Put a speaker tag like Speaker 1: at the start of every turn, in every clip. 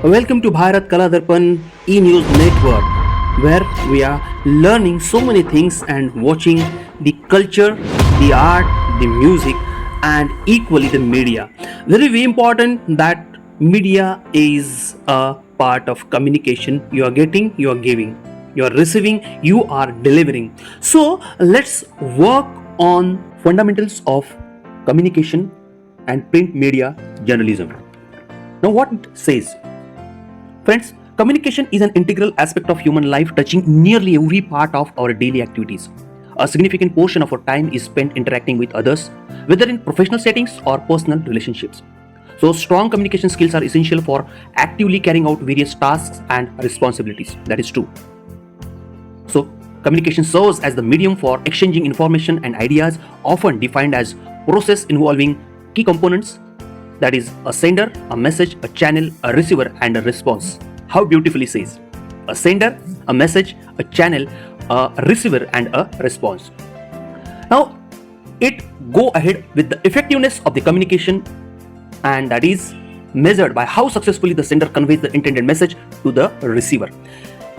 Speaker 1: Welcome to Bharat Kala Darpan e-news network, where we are learning so many things and watching the culture, the art, the music, and equally the media. Very important that media is a part of communication. You are getting, you are giving, you are receiving, you are delivering. So let's work on fundamentals of communication and print media journalism. Now, what it says, friends, communication is an integral aspect of human life touching nearly every part of our daily activities. A significant portion of our time is spent interacting with others, whether in professional settings or personal relationships. So, strong communication skills are essential for actively carrying out various tasks and responsibilities. That is true. So, communication serves as the medium for exchanging information and ideas, often defined as process involving key components, that is a sender, a message, a channel, a receiver, and a response. How beautifully says a sender, a message, a channel, a receiver, and a response. Now it go ahead with the effectiveness of the communication, and that is measured by how successfully the sender conveys the intended message to the receiver.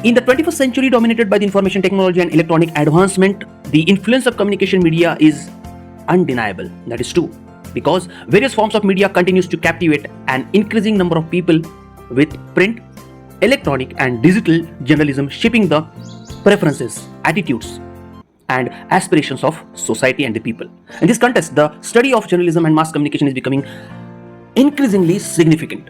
Speaker 1: In the 21st century, dominated by the information technology and electronic advancement, the influence of communication media is undeniable. That is true, because various forms of media continues to captivate an increasing number of people, with print, electronic, and digital journalism shaping the preferences, attitudes, and aspirations of society and the people. In this context, the study of journalism and mass communication is becoming increasingly significant.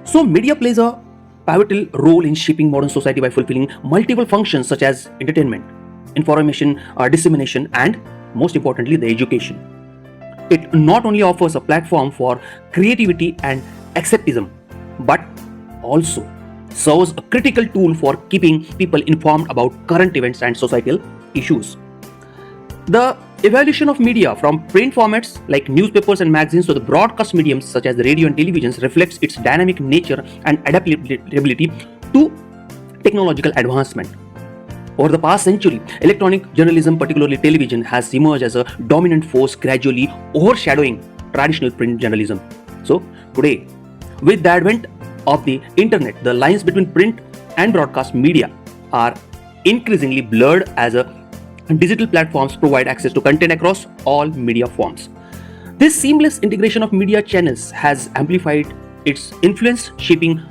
Speaker 1: So media plays a pivotal role in shaping modern society by fulfilling multiple functions such as entertainment, information, dissemination, and most importantly, the education. It not only offers a platform for creativity and escapism, but also serves a critical tool for keeping people informed about current events and societal issues. The evolution of media from print formats like newspapers and magazines to the broadcast mediums such as the radio and televisions reflects its dynamic nature and adaptability to technological advancement. Over the past century, electronic journalism, particularly television, has emerged as a dominant force, gradually overshadowing traditional print journalism. So, today, with the advent of the internet, the lines between print and broadcast media are increasingly blurred as digital platforms provide access to content across all media forms. This seamless integration of media channels has amplified its influence, shaping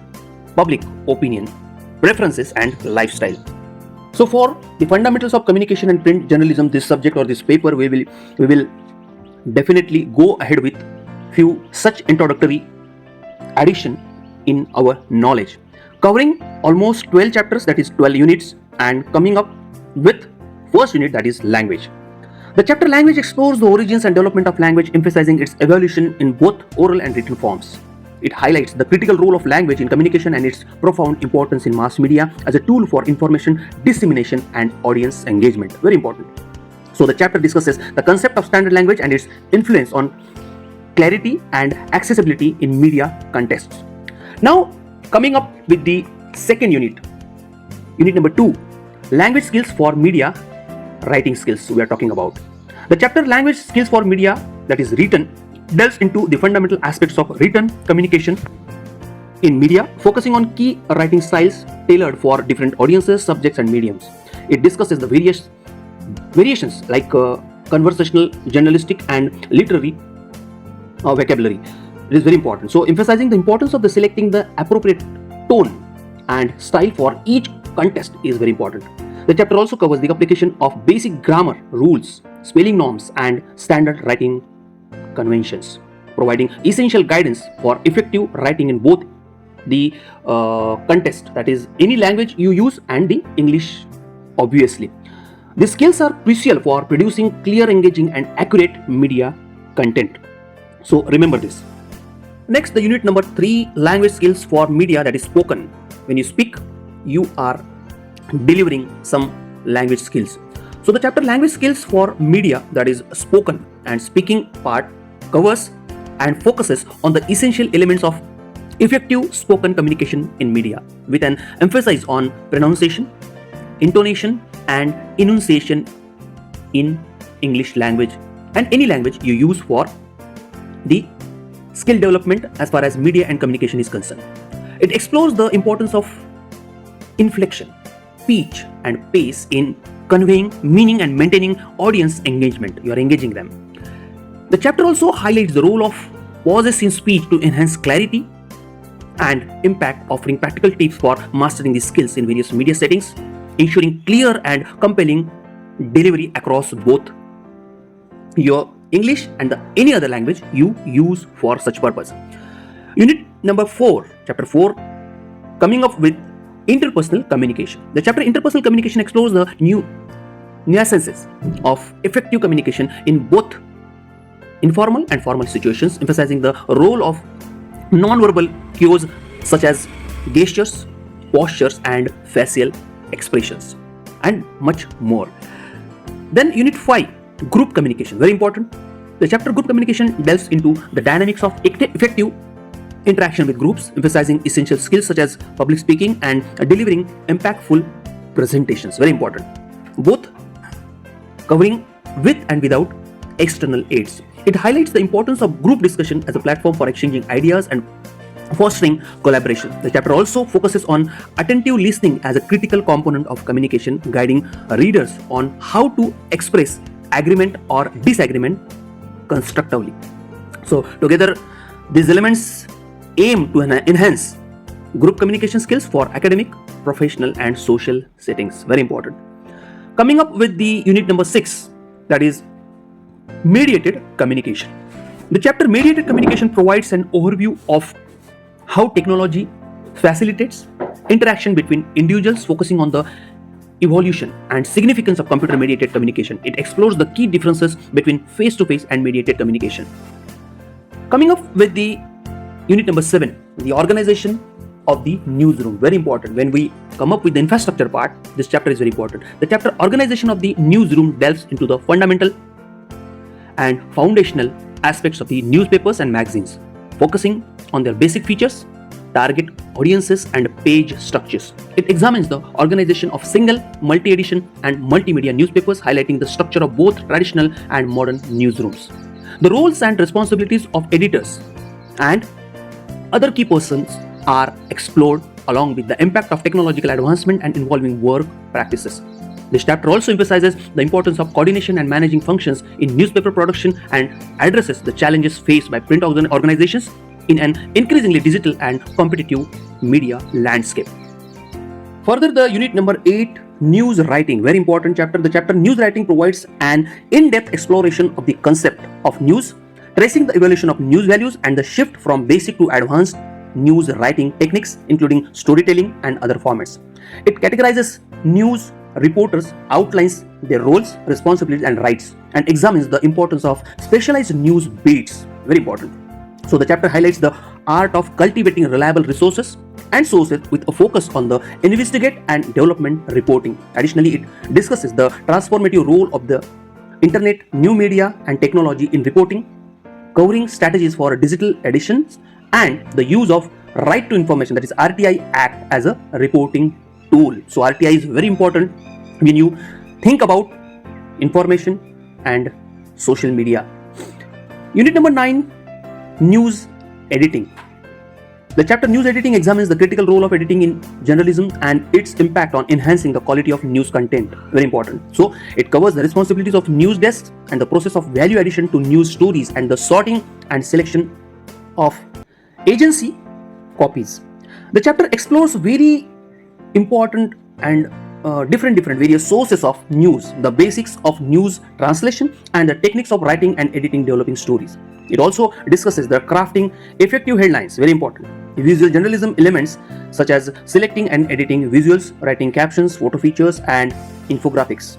Speaker 1: public opinion, preferences, and lifestyle. So, for the fundamentals of communication and print journalism, this subject or this paper, we will definitely go ahead with few such introductory addition in our knowledge, covering almost 12 chapters, that is 12 units, and coming up with first unit, that is language. The chapter language explores the origins and development of language, emphasizing its evolution in both oral and written forms. It highlights the critical role of language in communication and its profound importance in mass media as a tool for information dissemination and audience engagement. Very important. So the chapter discusses the concept of standard language and its influence on clarity and accessibility in media contexts. Now, coming up with the second unit, unit number 2, language skills for media writing skills we are talking about. The chapter language skills for media, that is written, delves into the fundamental aspects of written communication in media, focusing on key writing styles tailored for different audiences, subjects, and mediums. It discusses the variations like conversational, journalistic, and literary vocabulary. It is very important. So, emphasizing the importance of selecting the appropriate tone and style for each context is very important. The chapter also covers the application of basic grammar rules, spelling norms, and standard writing conventions, providing essential guidance for effective writing in both the context, that is any language you use, and the English, obviously. These skills are crucial for producing clear, engaging, and accurate media content. So remember this. Next, the unit number 3, language skills for media, that is spoken. When you speak, you are delivering some language skills. So the chapter language skills for media, that is spoken and speaking part, covers and focuses on the essential elements of effective spoken communication in media, with an emphasis on pronunciation, intonation, and enunciation in English language and any language you use for the skill development as far as media and communication is concerned. It explores the importance of inflection, pitch, and pace in conveying meaning and maintaining audience engagement. You are engaging them. The chapter also highlights the role of pauses in speech to enhance clarity and impact, offering practical tips for mastering these skills in various media settings, ensuring clear and compelling delivery across both your English and any other language you use for such purpose. Unit number 4, chapter 4, coming up with interpersonal communication. The chapter interpersonal communication explores the nuances of effective communication in both informal and formal situations, emphasizing the role of non-verbal cues such as gestures, postures, and facial expressions, and much more. Then Unit 5, group communication, very important. The chapter group communication delves into the dynamics of effective interaction with groups, emphasizing essential skills such as public speaking and delivering impactful presentations, very important. Both covering with and without external aids. It highlights the importance of group discussion as a platform for exchanging ideas and fostering collaboration. The chapter also focuses on attentive listening as a critical component of communication, guiding readers on how to express agreement or disagreement constructively. So, together, these elements aim to enhance group communication skills for academic, professional, and social settings. Very important. Coming up with the unit number 6, that is mediated communication. The chapter mediated communication provides an overview of how technology facilitates interaction between individuals, focusing on the evolution and significance of computer mediated communication. It explores the key differences between face-to-face and mediated communication. Coming up with the unit number 7, the organization of the newsroom, very important. When we come up with the infrastructure part, this chapter is very important. The chapter organization of the newsroom delves into the fundamental and foundational aspects of the newspapers and magazines, focusing on their basic features, target audiences, and page structures. It examines the organization of single, multi-edition, and multimedia newspapers, highlighting the structure of both traditional and modern newsrooms. The roles and responsibilities of editors and other key persons are explored, along with the impact of technological advancement and involving work practices. This chapter also emphasizes the importance of coordination and managing functions in newspaper production and addresses the challenges faced by print organizations in an increasingly digital and competitive media landscape. Further, the unit number 8, news writing, very important chapter. The chapter news writing provides an in-depth exploration of the concept of news, tracing the evolution of news values and the shift from basic to advanced news writing techniques, including storytelling and other formats. It categorizes news reporters, outlines their roles, responsibilities, and rights, and examines the importance of specialized news beats. Very important. So the chapter highlights the art of cultivating reliable resources and sources with a focus on the investigate and development reporting. Additionally, it discusses the transformative role of the internet, new media, and technology in reporting, covering strategies for digital editions and the use of Right to Information, that is RTI Act, as a reporting tool. So RTI is very important when you think about information and social media. Unit number 9, news editing. The chapter news editing examines the critical role of editing in journalism and its impact on enhancing the quality of news content. Very important. So it covers the responsibilities of news desks and the process of value addition to news stories and the sorting and selection of agency copies. The chapter explores very important and different various sources of news, the basics of news translation, and the techniques of writing and editing developing stories. It also discusses the crafting effective headlines, very important. Visual journalism elements such as selecting and editing visuals, writing captions, photo features, and infographics.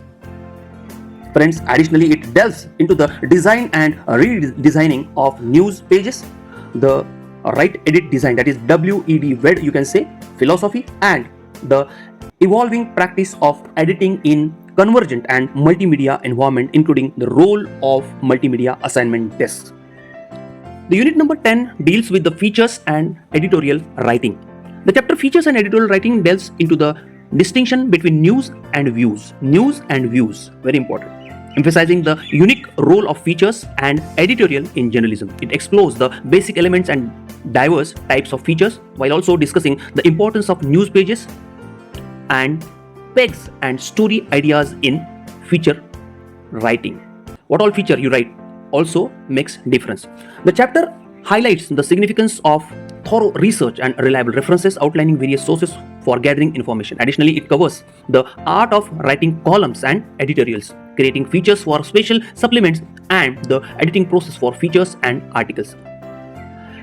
Speaker 1: Friends, additionally, it delves into the design and redesigning of news pages, the right edit design, that is WED, you can say, philosophy, and the evolving practice of editing in convergent and multimedia environment, including the role of multimedia assignment desks. The unit number 10 deals with the features and editorial writing. The chapter features and editorial writing delves into the distinction between news and views. News and views, very important, emphasizing the unique role of features and editorial in journalism. It explores the basic elements and diverse types of features while also discussing the importance of news pages and pegs and story ideas in feature writing. What all feature you write also makes difference. The chapter highlights the significance of thorough research and reliable references, outlining various sources for gathering information. Additionally, it covers the art of writing columns and editorials, creating features for special supplements, and the editing process for features and articles.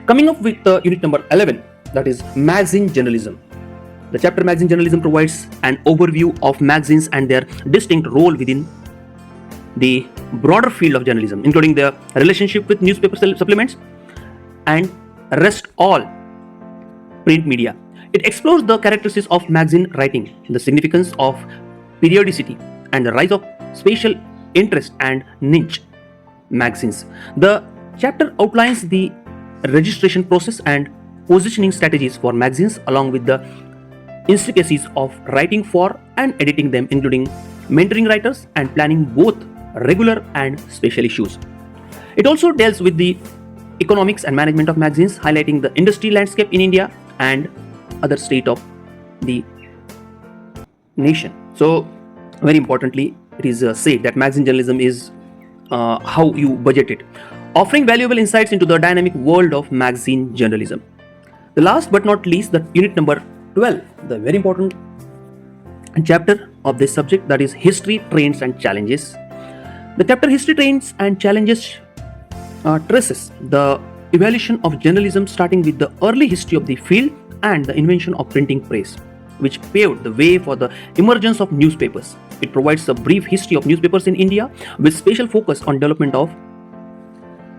Speaker 1: Coming up with unit number 11, that is magazine journalism. The chapter Magazine Journalism provides an overview of magazines and their distinct role within the broader field of journalism, including their relationship with newspaper supplements and rest all print media. It explores the characteristics of magazine writing, the significance of periodicity, and the rise of special interest and niche magazines. The chapter outlines the registration process and positioning strategies for magazines, along with the intricacies of writing for and editing them, including mentoring writers and planning both regular and special issues. It also deals with the economics and management of magazines, highlighting the industry landscape in India and other state of the nation. So, very importantly, it is said that magazine journalism is how you budget it, offering valuable insights into the dynamic world of magazine journalism. The last but not least, the unit number 12, the very important chapter of this subject, that is history, trends and challenges. The chapter History, Trends and Challenges traces the evolution of journalism, starting with the early history of the field and the invention of printing press, which paved the way for the emergence of newspapers. It provides a brief history of newspapers in India with special focus on development of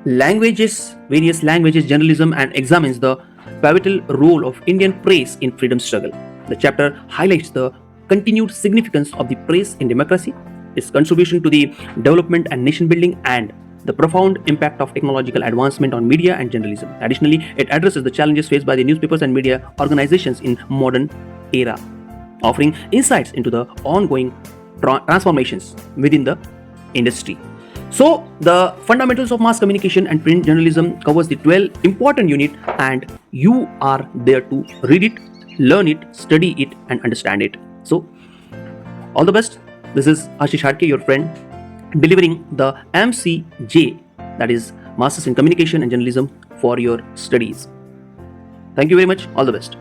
Speaker 1: various languages journalism, and examines the pivotal role of Indian press in freedom struggle. The chapter highlights the continued significance of the press in democracy, its contribution to the development and nation building, and the profound impact of technological advancement on media and journalism. Additionally, it addresses the challenges faced by the newspapers and media organizations in modern era, offering insights into the ongoing transformations within the industry. So, the fundamentals of mass communication and print journalism covers the 12 important unit, and you are there to read it, learn it, study it and understand it. So, all the best. This is Ashish Hadke, your friend, delivering the MCJ, that is Masters in Communication and Journalism, for your studies. Thank you very much. All the best.